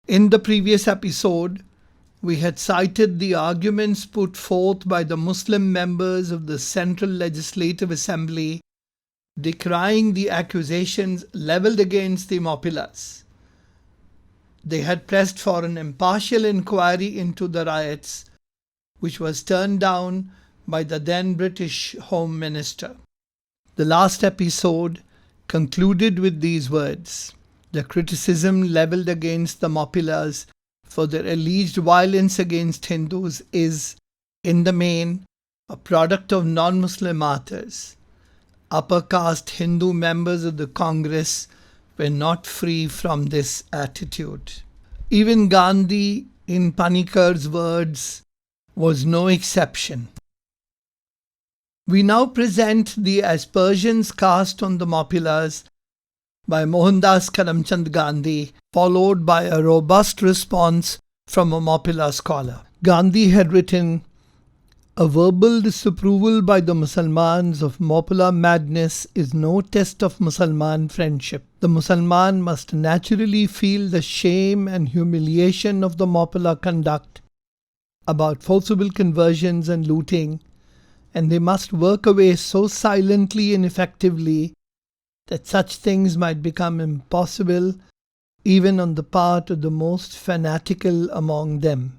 In the previous episode, we had cited the arguments put forth by the Muslim members of the Central Legislative Assembly decrying the accusations levelled against the Mawpillas. They had pressed for an impartial inquiry into the riots, which was turned down by the then British Home Minister. The last episode concluded with these words: the criticism levelled against the Mawpillas for their alleged violence against Hindus is, in the main, a product of non-Muslim authors. Upper caste Hindu members of the Congress were not free from this attitude. Even Gandhi, in Panikar's words, was no exception. We now present the aspersions cast on the Mawpillas by Mohandas Karamchand Gandhi, followed by a robust response from a Mawpilla scholar. Gandhi had written, "A verbal disapproval by the Musalmans of Mawpilla madness is no test of Musalman friendship. The Musalman must naturally feel the shame and humiliation of the Mawpilla conduct about forcible conversions and looting, and they must work away so silently and effectively that such things might become impossible even on the part of the most fanatical among them."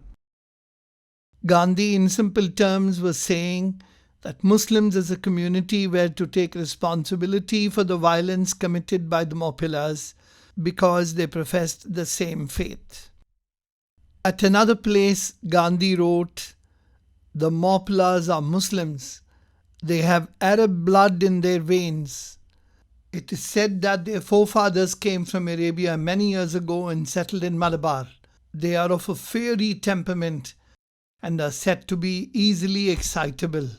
Gandhi, in simple terms, was saying that Muslims as a community were to take responsibility for the violence committed by the Mawpillas because they professed the same faith. At another place, Gandhi wrote, "The Mawpillas are Muslims. They have Arab blood in their veins. It is said that their forefathers came from Arabia many years ago and settled in Malabar. They are of a fiery temperament and are said to be easily excitable.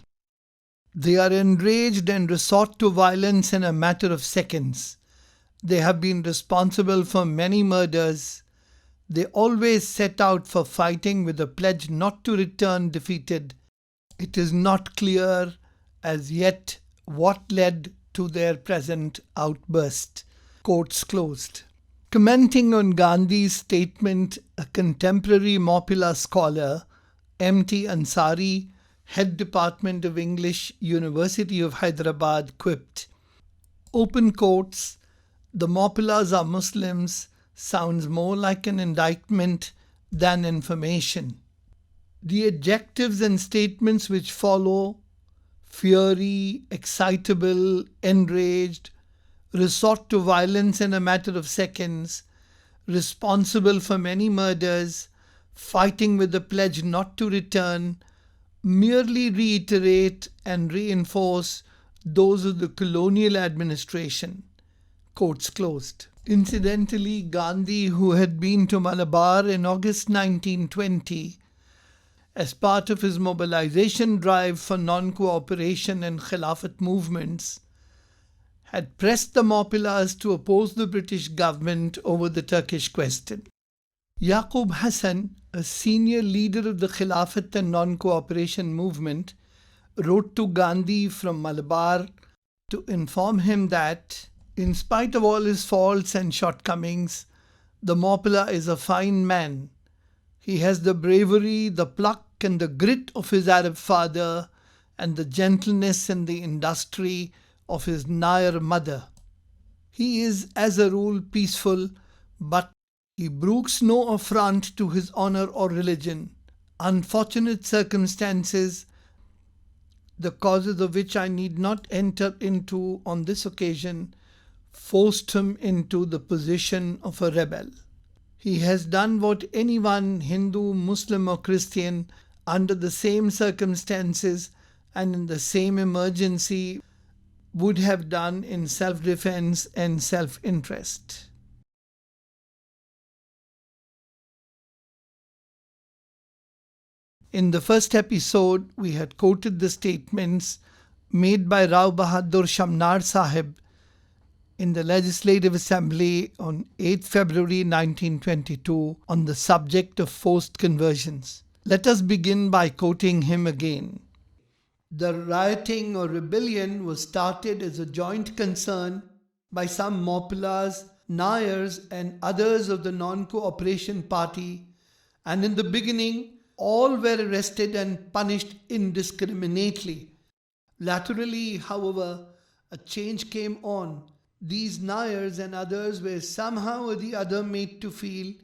They are enraged and resort to violence in a matter of seconds. They have been responsible for many murders. They always set out for fighting with a pledge not to return defeated. It is not clear as yet what led to their present outburst." Quotes closed. Commenting on Gandhi's statement, a contemporary Mawpilla scholar, M.T. Ansari, Head Department of English, University of Hyderabad, quipped, open quotes, "The Mawpillas are Muslims" sounds more like an indictment than information. The adjectives and statements which follow, fiery, excitable, enraged, resort to violence in a matter of seconds, responsible for many murders, fighting with the pledge not to return, merely reiterate and reinforce those of the colonial administration. Quotes closed. Incidentally, Gandhi, who had been to Malabar in August 1920 as part of his mobilization drive for non-cooperation and Khilafat movements, had pressed the Mawpillas to oppose the British government over the Turkish question. Yaqub Hassan, a senior leader of the Khilafat and non-cooperation movement, wrote to Gandhi from Malabar to inform him that, in spite of all his faults and shortcomings, the Mawpilla is a fine man. He has the bravery, the pluck and the grit of his Arab father and the gentleness and the industry of his Nair mother. He is, as a rule, peaceful, but he brooks no affront to his honour or religion. Unfortunate circumstances, the causes of which I need not enter into on this occasion, forced him into the position of a rebel. He has done what anyone, Hindu, Muslim or Christian, under the same circumstances and in the same emergency would have done in self-defense and self-interest. In the first episode, we had quoted the statements made by Rao Bahadur Shamnar Sahib in the Legislative Assembly on 8 February 1922 on the subject of forced conversions. Let us begin by quoting him again. "The rioting or rebellion was started as a joint concern by some Mawpillas Nayars and others of the non-cooperation party, and in the beginning all were arrested and punished indiscriminately. Laterally, however, a change came on. These Nayars and others were somehow or the other made to feel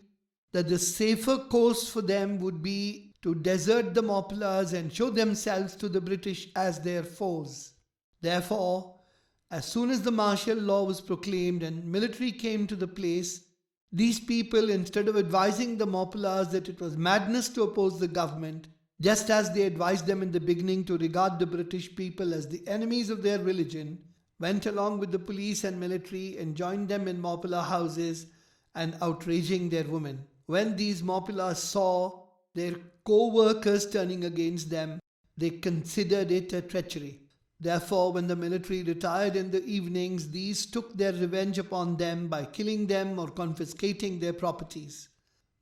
that the safer course for them would be to desert the Maupulas and show themselves to the British as their foes. Therefore, as soon as the martial law was proclaimed and military came to the place, these people, instead of advising the Maupulas that it was madness to oppose the government, just as they advised them in the beginning to regard the British people as the enemies of their religion, went along with the police and military and joined them in Maupula houses and outraging their women. When these Maupulas saw their co-workers turning against them, they considered it a treachery. Therefore, when the military retired in the evenings, these took their revenge upon them by killing them or confiscating their properties.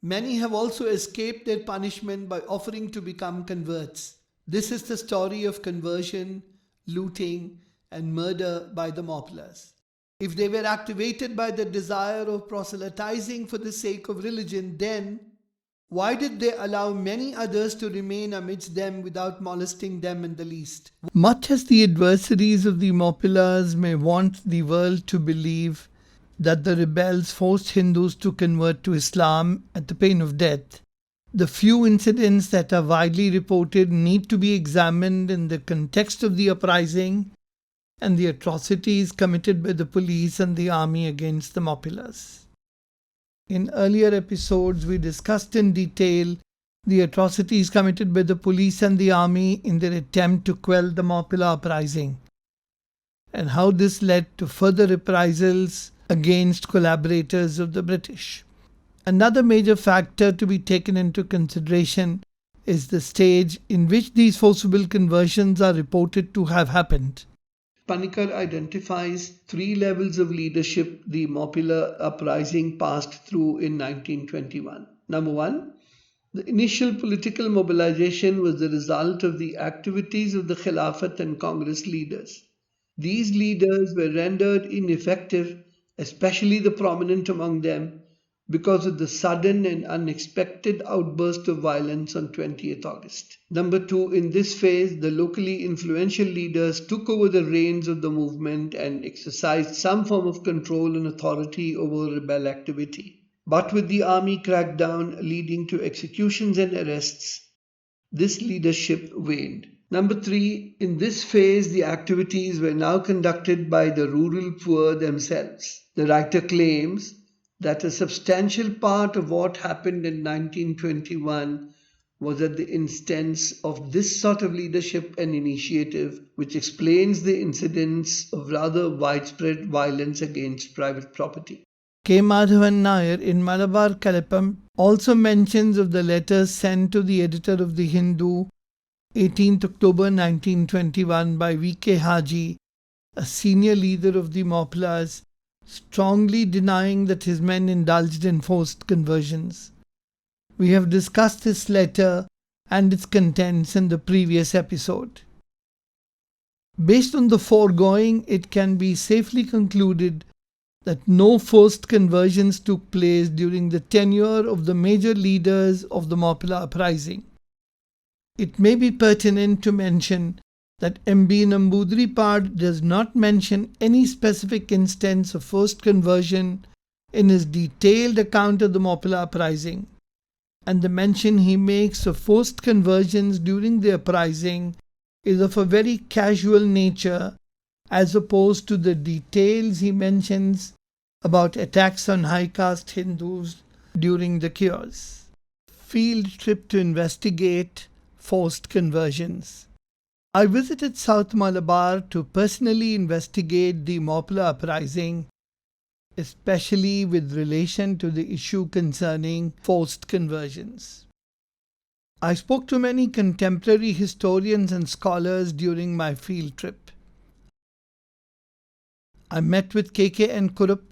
Many have also escaped their punishment by offering to become converts. This is the story of conversion, looting, and murder by the Maupulas. If they were activated by the desire of proselytizing for the sake of religion, then why did they allow many others to remain amidst them without molesting them in the least? Much as the adversaries of the Maupulas may want the world to believe that the rebels forced Hindus to convert to Islam at the pain of death, the few incidents that are widely reported need to be examined in the context of the uprising and the atrocities committed by the police and the army against the Maupulas. In earlier episodes, we discussed in detail the atrocities committed by the police and the army in their attempt to quell the Maupula uprising, and how this led to further reprisals against collaborators of the British. Another major factor to be taken into consideration is the stage in which these forcible conversions are reported to have happened. Panikkar identifies 3 levels of leadership the Maupila uprising passed through in 1921. Number 1, the initial political mobilization was the result of the activities of the Khilafat and Congress leaders. These leaders were rendered ineffective, especially the prominent among them, because of the sudden and unexpected outburst of violence on 20th August. Number 2, in this phase, the locally influential leaders took over the reins of the movement and exercised some form of control and authority over rebel activity. But with the army crackdown leading to executions and arrests, this leadership waned. Number 3, in this phase, the activities were now conducted by the rural poor themselves. The writer claims that a substantial part of what happened in 1921 was at the instance of this sort of leadership and initiative, which explains the incidents of rather widespread violence against private property. K. Madhavan Nair in Malabar Kalapam also mentions of the letters sent to the editor of the Hindu 18th October 1921 by V.K. Haji, a senior leader of the Maupulas, strongly denying that his men indulged in forced conversions. We have discussed this letter and its contents in the previous episode. Based on the foregoing, it can be safely concluded that no forced conversions took place during the tenure of the major leaders of the Maupila uprising. It may be pertinent to mention that M.B. Namboodiripad does not mention any specific instance of forced conversion in his detailed account of the Maupila uprising, and the mention he makes of forced conversions during the uprising is of a very casual nature as opposed to the details he mentions about attacks on high caste Hindus during the cures. Field trip to investigate forced conversions. I visited South Malabar to personally investigate the Maupila uprising, especially with relation to the issue concerning forced conversions. I spoke to many contemporary historians and scholars during my field trip. I met with K.K.N. Kurup,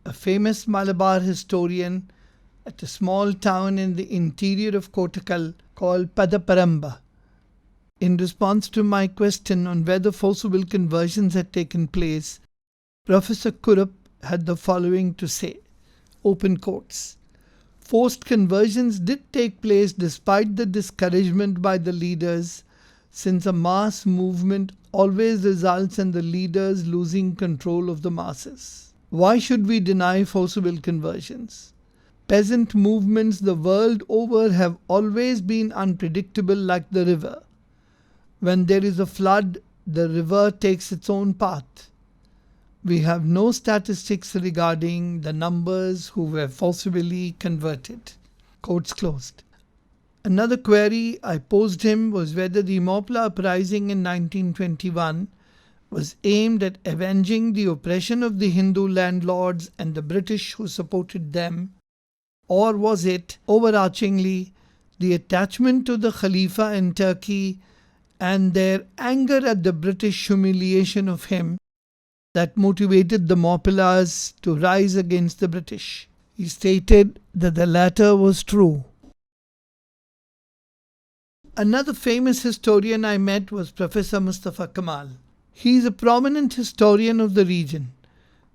a famous Malabar historian, at a small town in the interior of Kottakkal called Padaparamba. In response to my question on whether forcible conversions had taken place, Professor Kurup had the following to say, open quotes, "Forced conversions did take place despite the discouragement by the leaders, since a mass movement always results in the leaders losing control of the masses. Why should we deny forcible conversions? Peasant movements the world over have always been unpredictable like the river. When there is a flood, the river takes its own path. We have no statistics regarding the numbers who were forcibly converted." Quotes closed. Another query I posed him was whether the Mopla uprising in 1921 was aimed at avenging the oppression of the Hindu landlords and the British who supported them, or was it, overarchingly, the attachment to the Khalifa in Turkey and their anger at the British humiliation of him that motivated the Moplas to rise against the British? He stated that the latter was true. Another famous historian I met was Professor Mustafa Kamal. He is a prominent historian of the region.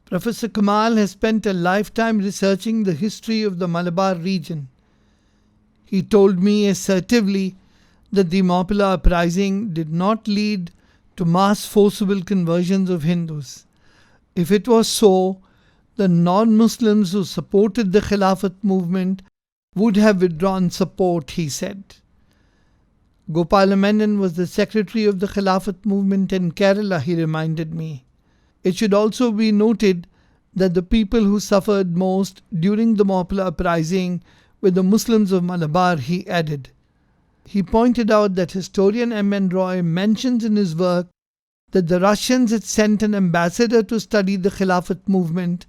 Professor Kamal has spent a lifetime researching the history of the Malabar region. He told me assertively that the Mopla uprising did not lead to mass forcible conversions of Hindus. If it was so, the non-Muslims who supported the Khilafat movement would have withdrawn support, he said. Gopala Menon was the secretary of the Khilafat movement in Kerala, he reminded me. It should also be noted that the people who suffered most during the Mopla uprising were the Muslims of Malabar, he added. He pointed out that historian M. N. Roy mentions in his work that the Russians had sent an ambassador to study the Khilafat movement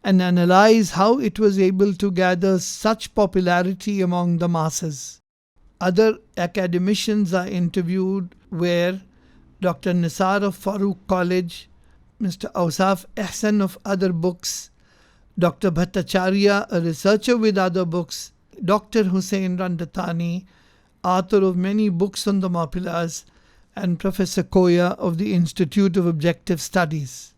and analyze how it was able to gather such popularity among the masses. Other academicians I interviewed were Dr. Nisar of Farooq College, Mr. Awsaf Ahsan of Other Books, Dr. Bhattacharya, a researcher with Other Books, Dr. Hussain Randathani, author of many books on the Moplas, and Professor Koya of the Institute of Objective Studies.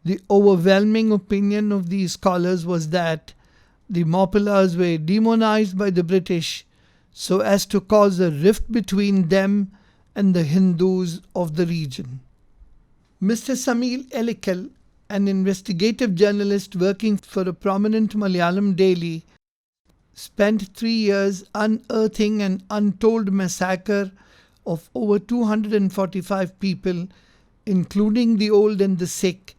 The overwhelming opinion of these scholars was that the Moplas were demonized by the British so as to cause a rift between them and the Hindus of the region. Mr. Samil Elikal, an investigative journalist working for a prominent Malayalam daily, spent 3 years unearthing an untold massacre of over 245 people, including the old and the sick,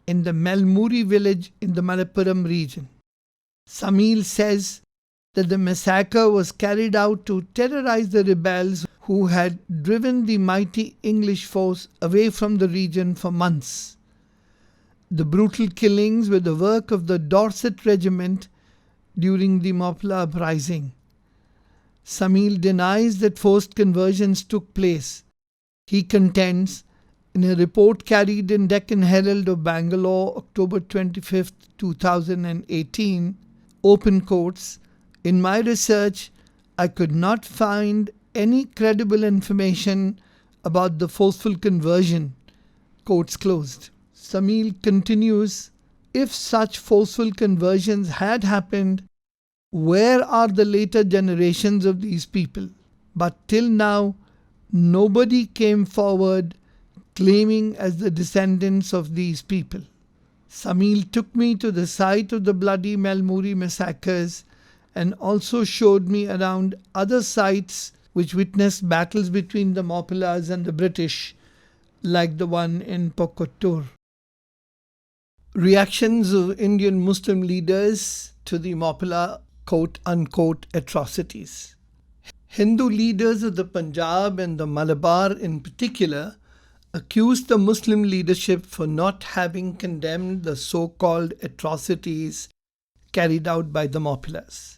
in the Melmuri village in the Malappuram region. Samil says that the massacre was carried out to terrorize the rebels who had driven the mighty English force away from the region for months. The brutal killings were the work of the Dorset Regiment during the Mopla uprising. Samil denies that forced conversions took place. He contends, in a report carried in Deccan Herald of Bangalore, October 25, 2018, open quotes, "In my research, I could not find any credible information about the forceful conversion," quotes closed. Samil continues, "If such forceful conversions had happened, where are the later generations of these people? But till now, nobody came forward claiming as the descendants of these people." Samil took me to the site of the bloody Melmuri massacres and also showed me around other sites which witnessed battles between the Moplas and the British, like the one in Pokottur. Reactions of Indian Muslim leaders to the Mopla quote-unquote atrocities. Hindu leaders of the Punjab and the Malabar in particular accused the Muslim leadership for not having condemned the so-called atrocities carried out by the Moplas.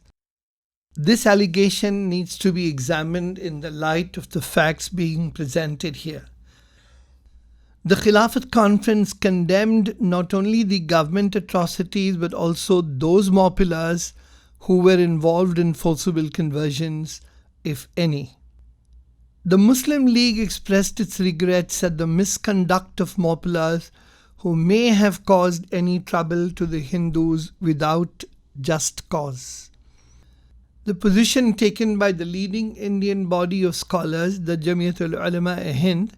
This allegation needs to be examined in the light of the facts being presented here. The Khilafat Conference condemned not only the government atrocities but also those Moplas who were involved in forcible conversions, if any. The Muslim League expressed its regrets at the misconduct of Moplas who may have caused any trouble to the Hindus without just cause. The position taken by the leading Indian body of scholars, the Jamiatul Ulama-e-Hind,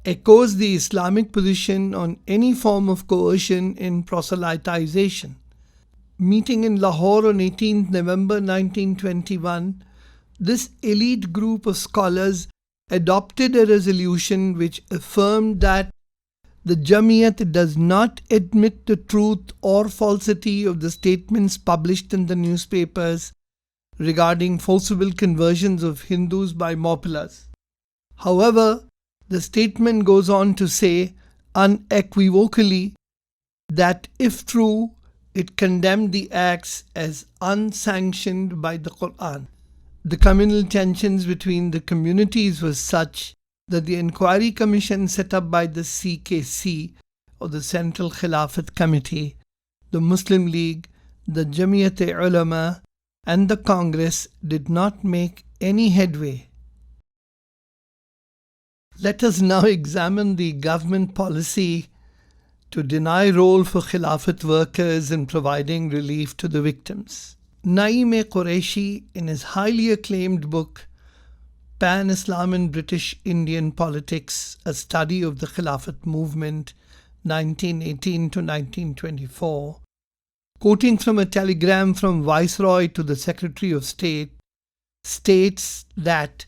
echoes the Islamic position on any form of coercion in proselytization. Meeting in Lahore on 18 November 1921, this elite group of scholars adopted a resolution which affirmed that the Jamiat does not admit the truth or falsity of the statements published in the newspapers regarding forcible conversions of Hindus by Maupilas. However, the statement goes on to say unequivocally that if true, it condemned the acts as unsanctioned by the Quran. The communal tensions between the communities was such that the inquiry commission set up by the CKC, or the Central Khilafat Committee, the Muslim League, the Jamiat-e-Ulama, and the Congress did not make any headway. Let us now examine the government policy to deny role for Khilafat workers in providing relief to the victims. Naeem-e-Qureshi, in his highly acclaimed book Pan-Islam in British Indian Politics, a study of the Khilafat movement 1918 to 1924, quoting from a telegram from Viceroy to the Secretary of State, states that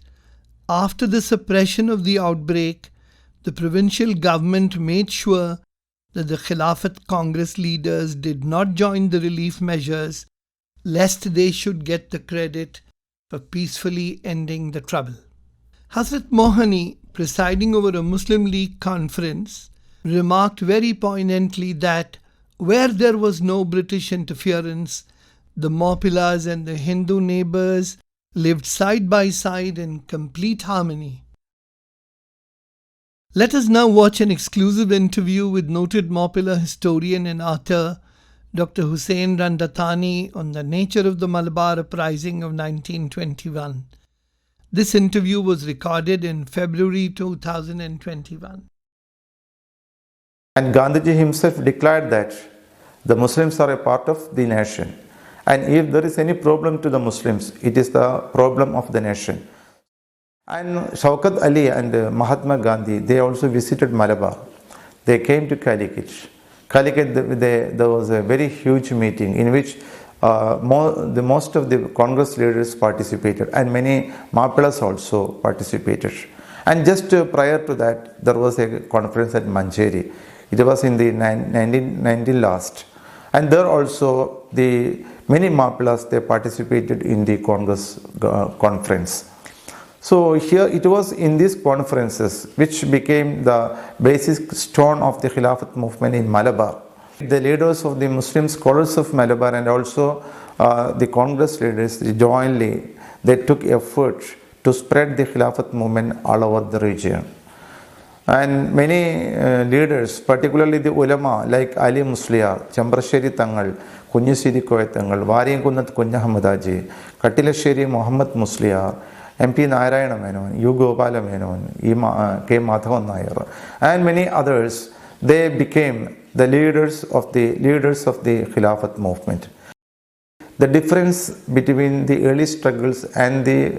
after the suppression of the outbreak, the provincial government made sure that the Khilafat Congress leaders did not join the relief measures, lest they should get the credit for peacefully ending the trouble. Hazrat Mohani, presiding over a Muslim League conference, remarked very poignantly that where there was no British interference, the Maupilas and the Hindu neighbors lived side by side in complete harmony. Let us now watch an exclusive interview with noted Maupila historian and author Dr. Hussain Randathani on the nature of the Malabar Uprising of 1921. This interview was recorded in February 2021. And Gandhiji himself declared that the Muslims are a part of the nation. And if there is any problem to the Muslims, it is the problem of the nation. And Shaukat Ali and Mahatma Gandhi, they also visited Malabar. They came to Calicut. Calicut, there was a very huge meeting in which most of the Congress leaders participated and many Maupilas also participated. And just prior to that, there was a conference at Mancheri. It was in the 1990 last. And there also, many Maupilas, they participated in the Congress conference. So here it was in these conferences which became the basic stone of the Khilafat movement in Malabar. The leaders of the Muslim scholars of Malabar and also the Congress leaders jointly, they took effort to spread the Khilafat movement all over the region. And many leaders, particularly the ulama like Ali Musliar, Chambrasheri Tangal, Kunyasiri Koya Tangal, Variankunat Kunya Hamadaji, Katilasheri Muhammad Musliar, MP Narayana Menon, U. Gopala Menon, K. Madhavan Nair, and many others, they became the leaders of the Khilafat movement. The difference between the early struggles and the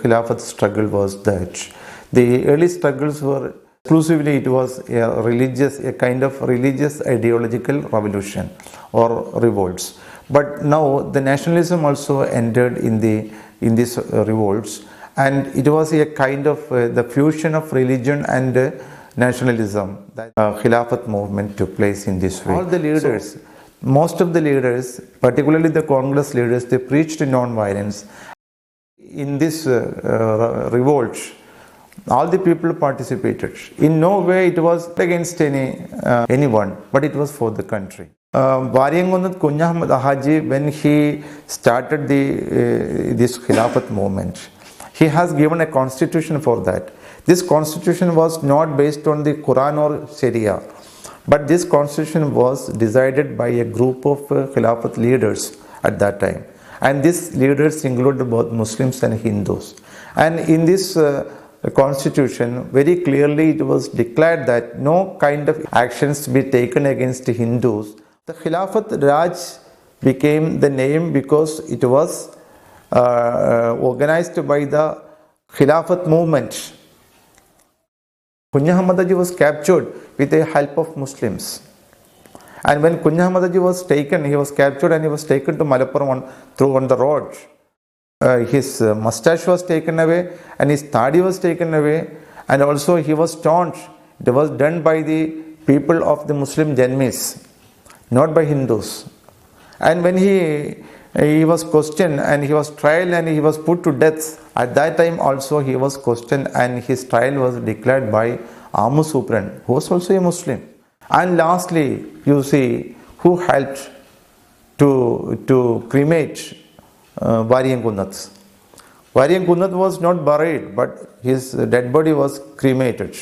Khilafat struggle was that the early struggles were exclusively, it was a kind of religious ideological revolution or revolts. But now the nationalism also entered in these revolts, and it was a kind of the fusion of religion and nationalism that Khilafat movement took place in this way. All the leaders, most of the leaders, particularly the Congress leaders, they preached non-violence. In this revolt, all the people participated. In no way it was against anyone, but it was for the country. Variangunat Kunya Ahmad Haji, when he started this Khilafat movement, he has given a constitution for that. This constitution was not based on the Quran or Sharia, but this constitution was decided by a group of Khilafat leaders at that time. And these leaders included both Muslims and Hindus. And in this constitution, very clearly it was declared that no kind of actions to be taken against Hindus. The Khilafat Raj became the name because it was organized by the Khilafat movement. Kunya Ahmadaji was captured with the help of Muslims. And when Kunya Ahmadaji was taken, he was captured and he was taken to Malappuram on the road. His mustache was taken away and his tadi was taken away, and also he was stoned. It was done by the people of the Muslim Janmis, not by Hindus. And when he was questioned and he was tried and he was put to death, at that time also he was questioned and his trial was declared by Amu Supran, who was also a Muslim. And lastly, you see who helped to cremate Varian Kunnat. Varian Kunnat was not buried, but his dead body was cremated.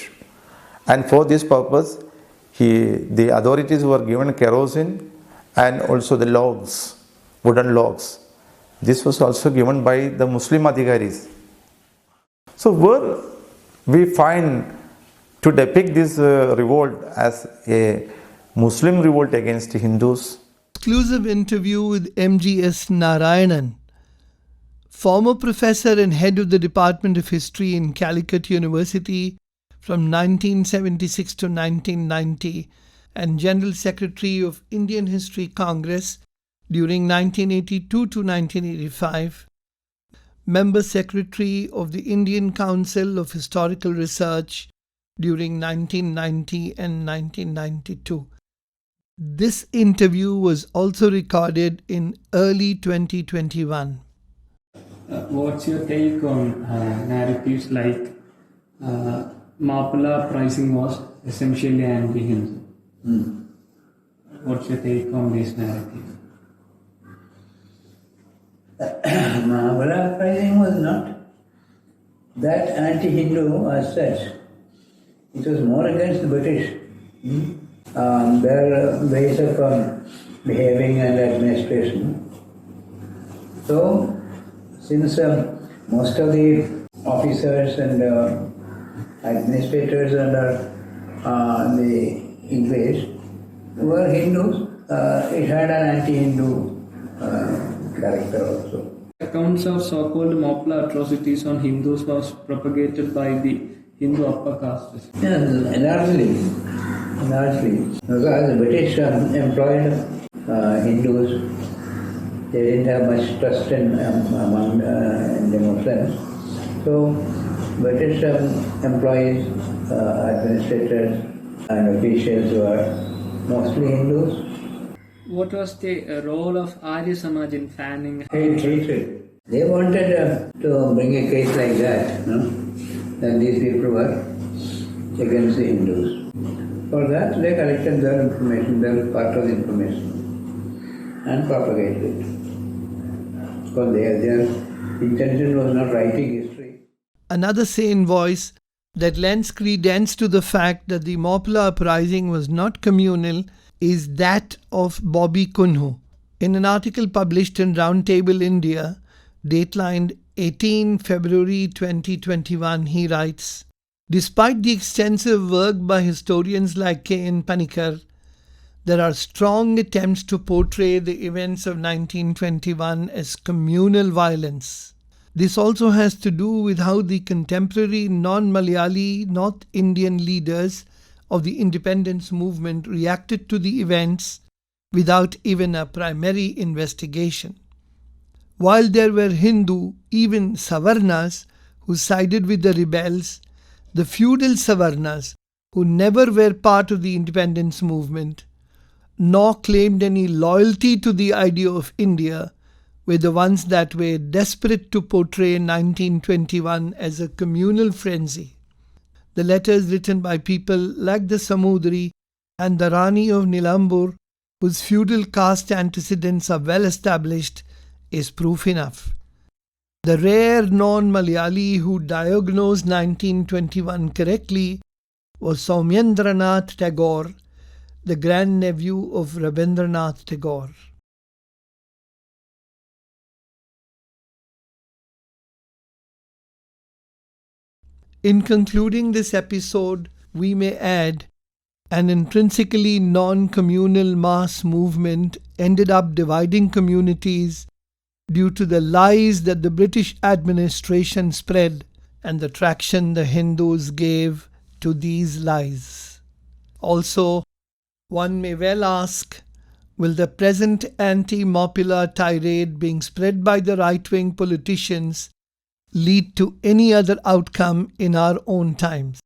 And for this purpose, the authorities were given kerosene and also the logs, wooden logs. This was also given by the Muslim Adhikaris. So where we find to depict this revolt as a Muslim revolt against Hindus. Exclusive interview with MGS Narayanan, former professor and head of the Department of History in Calicut University from 1976 to 1990 and General Secretary of Indian History Congress during 1982 to 1985, Member Secretary of the Indian Council of Historical Research during 1990 and 1992. This interview was also recorded in early 2021. What's your take on narratives like Mappala uprising was essentially anti-Hindu? What's your take on this narrative? Mappala uprising was not that anti-Hindu as such. It was more against the British. Their ways of behaving and administration. So, since most of the officers and administrators under the English were Hindus, it had an anti-Hindu character also. Accounts of so-called Mappala atrocities on Hindus was propagated by the Hindu upper castes. Yes, largely. Because the British employed Hindus, they didn't have much trust among the Muslims. So, British employees, administrators and officials were mostly Hindus. What was the role of Arya Samaj in fanning? Hatred. They wanted to bring a case like that, that these people were against the Hindus. For that, they collected their information, their part of the information, and propagated it. Because their intention was not writing history. Another sane voice that lends credence to the fact that the Mappala uprising was not communal is that of Bobby Kunhu. In an article published in Roundtable India, datelined 18 February 2021, he writes, "Despite the extensive work by historians like K.N. Panikkar, there are strong attempts to portray the events of 1921 as communal violence. This also has to do with how the contemporary non-Malayali North Indian leaders of the independence movement reacted to the events without even a primary investigation. While there were Hindu, even Savarnas, who sided with the rebels, the feudal Savarnas, who never were part of the independence movement, nor claimed any loyalty to the idea of India, were the ones that were desperate to portray 1921 as a communal frenzy. The letters written by people like the Samudri and the Rani of Nilambur, whose feudal caste antecedents are well established, is proof enough. The rare non-Malayali who diagnosed 1921 correctly was Soumyendranath Tagore, the grandnephew of Rabindranath Tagore. In concluding this episode, we may add an intrinsically non-communal mass movement ended up dividing communities due to the lies that the British administration spread and the traction the Hindus gave to these lies. Also, one may well ask, will the present anti-Mopila tirade being spread by the right-wing politicians lead to any other outcome in our own times?